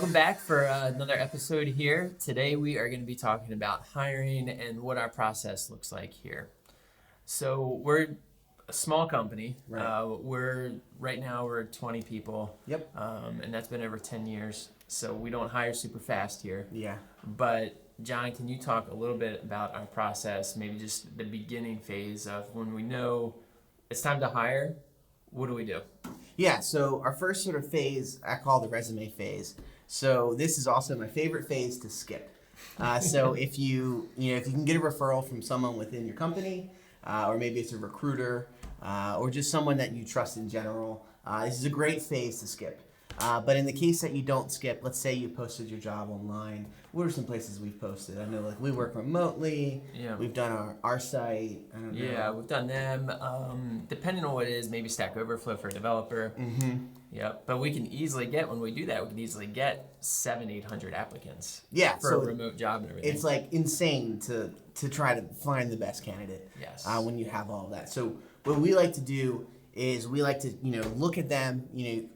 welcome back for another episode here. Today we are going to be talking about hiring and what our process looks like here. So we're a small company. Right. We're 20 people. Yep. And that's been over 10 years. So we don't hire super fast here. Yeah. But John, can you talk a little bit about our process, maybe just the beginning phase of when we know it's time to hire, what do we do? Yeah, so our first sort of phase, I call the resume phase. So this is also my favorite phase to skip. So if if you can get a referral from someone within your company, or maybe it's a recruiter, or just someone that you trust in general, this is a great phase to skip. But in the case that you don't skip, let's say you posted your job online. What are some places we've posted? I know like we work remotely. Yeah. We've done our site. I don't know. Yeah, we've done them. Depending on what it is, maybe Stack Overflow for a developer. Mm-hmm. Yep. But we can easily get, when we do that, we can easily get 700-800 applicants. Yeah, for a remote job and everything. It's like insane to try to find the best candidate. Yes. When you have all of that. So what we like to do is we like to look at them.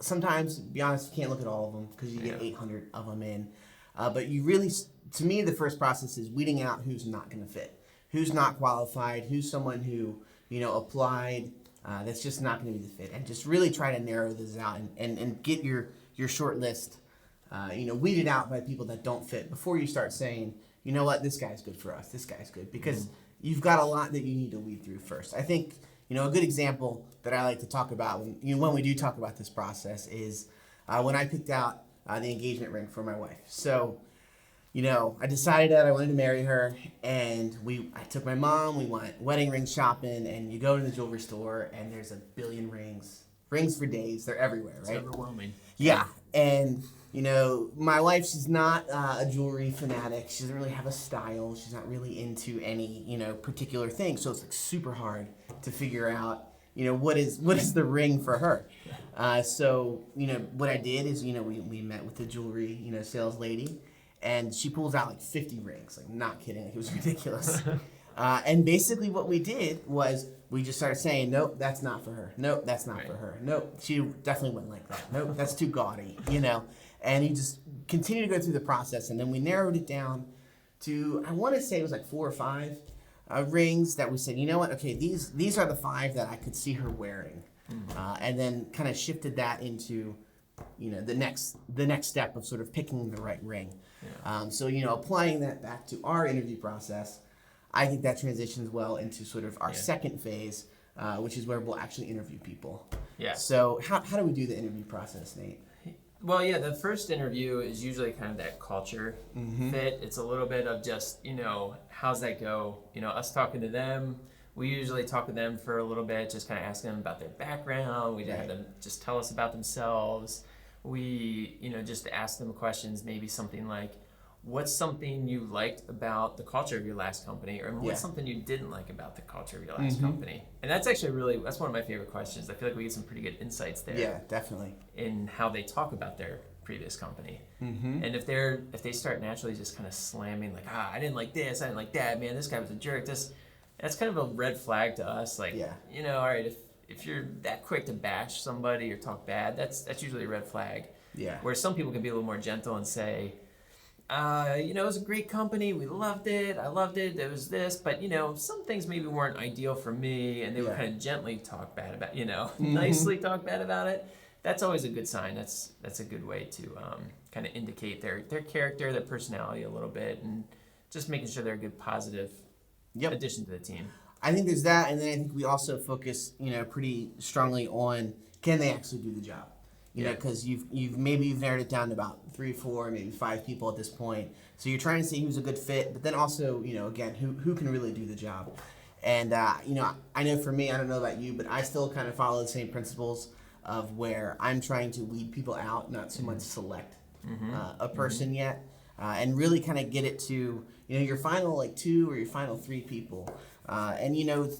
Sometimes, to be honest, you can't look at all of them because you get 800 of them in. But you really, to me, the first process is weeding out who's not going to fit, who's not qualified, who's someone who applied that's just not going to be the fit, and just really try to narrow this out and get your short list weeded out by people that don't fit before you start saying, you know what, this guy's good for us, this guy's good, because you've got a lot that you need to weed through first. I think a good example that I like to talk about when we do talk about this process is when I picked out the engagement ring for my wife. So, I decided that I wanted to marry her, and I took my mom, we went wedding ring shopping, and you go to the jewelry store, and there's a billion rings for days. They're everywhere, right? It's overwhelming. Yeah, and my wife, she's not a jewelry fanatic. She doesn't really have a style. She's not really into any particular thing. So it's like super hard to figure out what is the ring for her. So what I did is we met with the jewelry sales lady, and she pulls out like 50 rings. Like, not kidding. Like, it was ridiculous. And basically what we did was we just started saying, nope, that's not for her. Nope, that's not for her. Nope, she definitely wouldn't like that. Nope, that's too gaudy, And you just continue to go through the process. And then we narrowed it down to, I want to say it was like 4 or 5 rings that we said, you know what, okay, these are the 5 that I could see her wearing. And then kind of shifted that into, the next step of sort of picking the right ring. Yeah. So, applying that back to our interview process, I think that transitions well into sort of our second phase, which is where we'll actually interview people. Yeah. So how do we do the interview process, Nate? Well, yeah, the first interview is usually kind of that culture fit. It's a little bit of just, how's that go? Us talking to them. We usually talk with them for a little bit, just kind of asking them about their background. We have them just tell us about themselves. We, just ask them questions, maybe something like, what's something you liked about the culture of your last company? Or what's something you didn't like about the culture of your last company? And that's actually that's one of my favorite questions. I feel like we get some pretty good insights there. Yeah, definitely. In how they talk about their previous company. And if they start naturally just kind of slamming like, I didn't like this, I didn't like that, man, this guy was a jerk, that's kind of a red flag to us. Like, all right, if you're that quick to bash somebody or talk bad, that's usually a red flag. Yeah. Where some people can be a little more gentle and say, it was a great company. We loved it. I loved it. There was this, but some things maybe weren't ideal for me, and they would kind of gently talk bad about, nicely talk bad about it. That's always a good sign. That's a good way to kind of indicate their character, their personality a little bit, and just making sure they're a good positive addition to the team. I think there's that, and then I think we also focus, pretty strongly on, can they actually do the job? Because you've narrowed it down to about 3, 4, maybe 5 people at this point. So you're trying to see who's a good fit, but then also, again, who can really do the job. And, I know for me, I don't know about you, but I still kind of follow the same principles of where I'm trying to weed people out, not so much select a person yet, and really kind of get it to, your final 2 or your final 3 people. And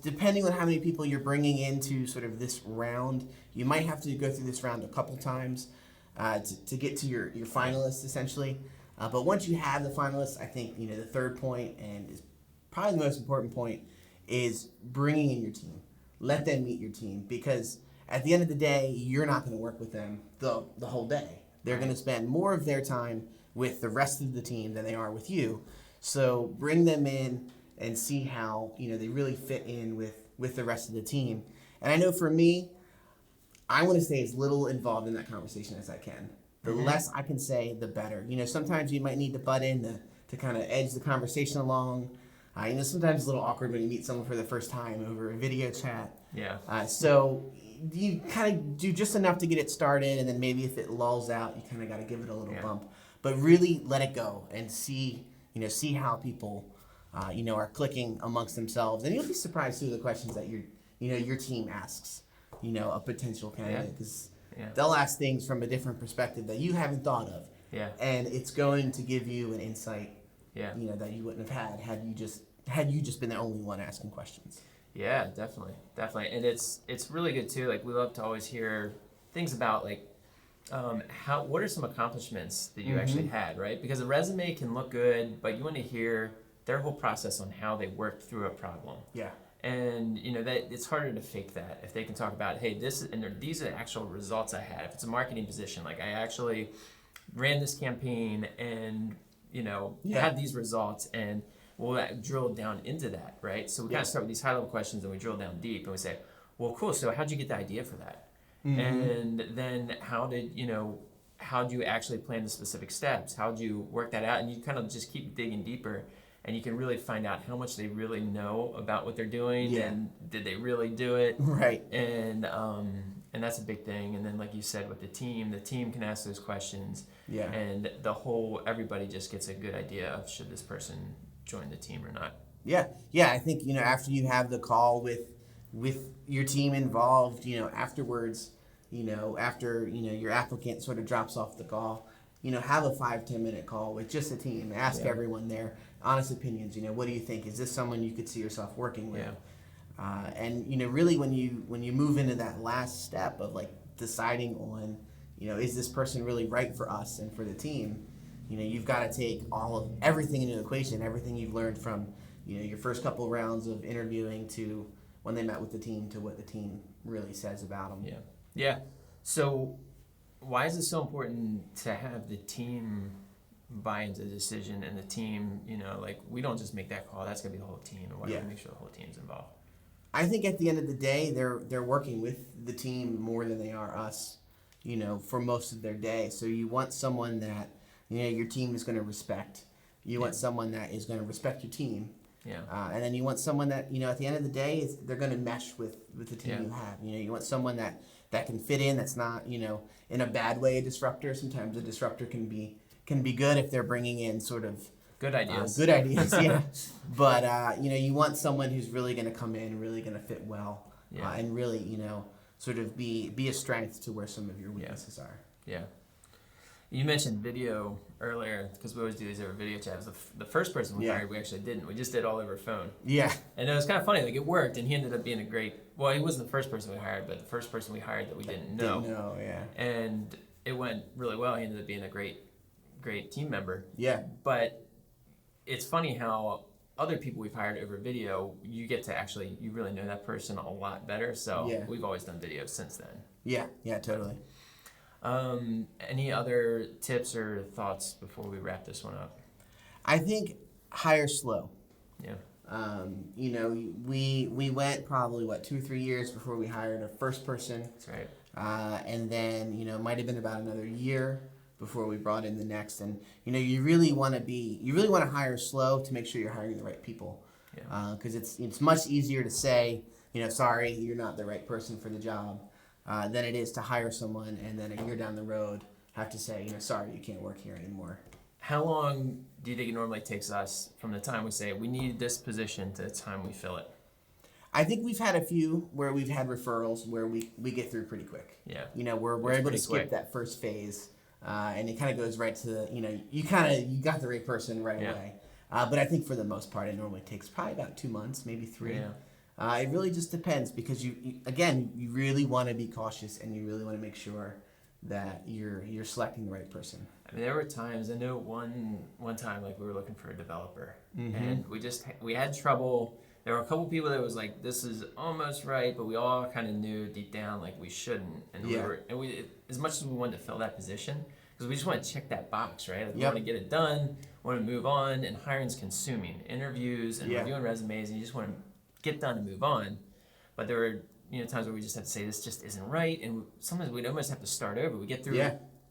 depending on how many people you're bringing into sort of this round, you might have to go through this round a couple times to get to your finalists, essentially. But once you have the finalists, I think the third point, and is probably the most important point, is bringing in your team. Let them meet your team, because at the end of the day, you're not going to work with them the whole day. They're going to spend more of their time with the rest of the team than they are with you. So bring them in and see how, they really fit in with the rest of the team. And I know for me, I want to stay as little involved in that conversation as I can. The less I can say, the better. Sometimes you might need to butt in to kind of edge the conversation along. Sometimes it's a little awkward when you meet someone for the first time over a video chat. Yeah. So you kind of do just enough to get it started, and then maybe if it lulls out, you kind of got to give it a little bump. But really let it go and see how people, are clicking amongst themselves. And you'll be surprised through the questions that your team asks, a potential candidate, because they'll ask things from a different perspective that you haven't thought of. Yeah. And it's going to give you an insight, that you wouldn't have had you just been the only one asking questions. Yeah, definitely. And it's really good too. Like, we love to always hear things about, like, what are some accomplishments that you actually had, right? Because a resume can look good, but you want to hear their whole process on how they worked through a problem. Yeah. And that it's harder to fake that if they can talk about, hey, these are the actual results I had. If it's a marketing position, like, I actually ran this campaign and had these results, and we'll drill down into that, right? So we kind of start with these high level questions and we drill down deep and we say, well, cool. So how'd you get the idea for that? And then how'd you actually plan the specific steps? How'd you work that out? And you kind of just keep digging deeper, and you can really find out how much they really know about what they're doing, and did they really do it? Right. And that's a big thing. And then, like you said, with the team can ask those questions. Yeah. And everybody just gets a good idea of should this person join the team or not. Yeah. I think after you have the call with your team involved, afterwards, after your applicant sort of drops off the call, have a 5-10 minute call with just the team. Ask everyone their honest opinions. What do you think? Is this someone you could see yourself working with? And really when you move into that last step of, like, deciding on, is this person really right for us and for the team? You've got to take everything into the equation, everything you've learned from your first couple rounds of interviewing to when they met with the team to what the team really says about them. Yeah. So why is it so important to have the team buy into the decision, and the team, like, we don't just make that call, that's going to be the whole team, and why do we make sure the whole team's involved? I think at the end of the day, they're working with the team more than they are us, for most of their day. So you want someone that, your team is going to respect. You want someone that is going to respect your team. Yeah. And then you want someone that, at the end of the day, they're going to mesh with the team you have. You want someone that can fit in, that's not, in a bad way a disruptor. Sometimes a disruptor can be good if they're bringing in sort of good ideas. Yeah. But, you want someone who's really going to come in, really going to fit well, and really, sort of be a strength to where some of your weaknesses are. Yeah. You mentioned video earlier, because we always do these over video chats. The first person we hired, we actually didn't. We just did all over phone. Yeah. And it was kind of funny. Like, it worked, and he ended up being a great... Well, he wasn't the first person we hired, but the first person we hired that we didn't know. And it went really well. He ended up being a great team member. Yeah. But it's funny how other people we've hired over video, you get to actually... You really know that person a lot better. So we've always done videos since then. Yeah, totally. Any other tips or thoughts before we wrap this one up? I think hire slow. Yeah. We went probably 2 or 3 years before we hired our first person. That's right. And then it might have been about another year before we brought in the next. And you really want to hire slow to make sure you're hiring the right people. Yeah. Because it's much easier to say, sorry, you're not the right person for the job. Than it is to hire someone and then a year down the road have to say, sorry, you can't work here anymore. How long do you think it normally takes us from the time we say we need this position to the time we fill it? I think we've had a few where we've had referrals where we get through pretty quick. Yeah. We're able to skip that first phase, and it kind of goes right to you got the right person right away. But I think for the most part, it normally takes probably about 2 months, maybe 3. Yeah. It really just depends because you really want to be cautious and you really want to make sure that you're selecting the right person. I mean, there were times, I know one time, like, we were looking for a developer, and we had trouble. There were a couple people that was like, this is almost right, but we all kind of knew deep down, like, we shouldn't. And we as much as we wanted to fill that position, because we just want to check that box, right? Like, we Yep. want to get it done, want to move on, and hiring's consuming interviews and reviewing resumes, and you just want to get done and move on. But there were times where we just have to say this just isn't right, and sometimes we'd almost have to start over. We get through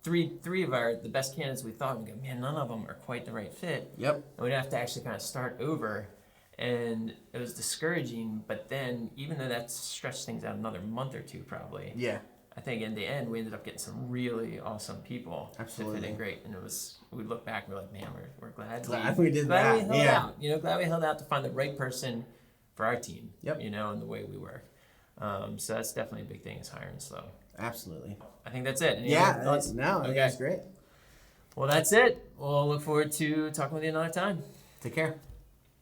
three of the best candidates we thought, and we go, man, none of them are quite the right fit. Yep. And we'd have to actually kind of start over, and it was discouraging. But then, even though that stretched things out another month or two, probably. Yeah. I think in the end we ended up getting some really awesome people. Absolutely. That fit in great, and we look back and we're like, man, we're glad we did that. We held out. Glad we held out to find the right person for our team. Yep. And the way we work. So that's definitely a big thing is hiring slow. Absolutely. I think that's it. I think that's great. Well, that's it. We'll look forward to talking with you another time. Take care.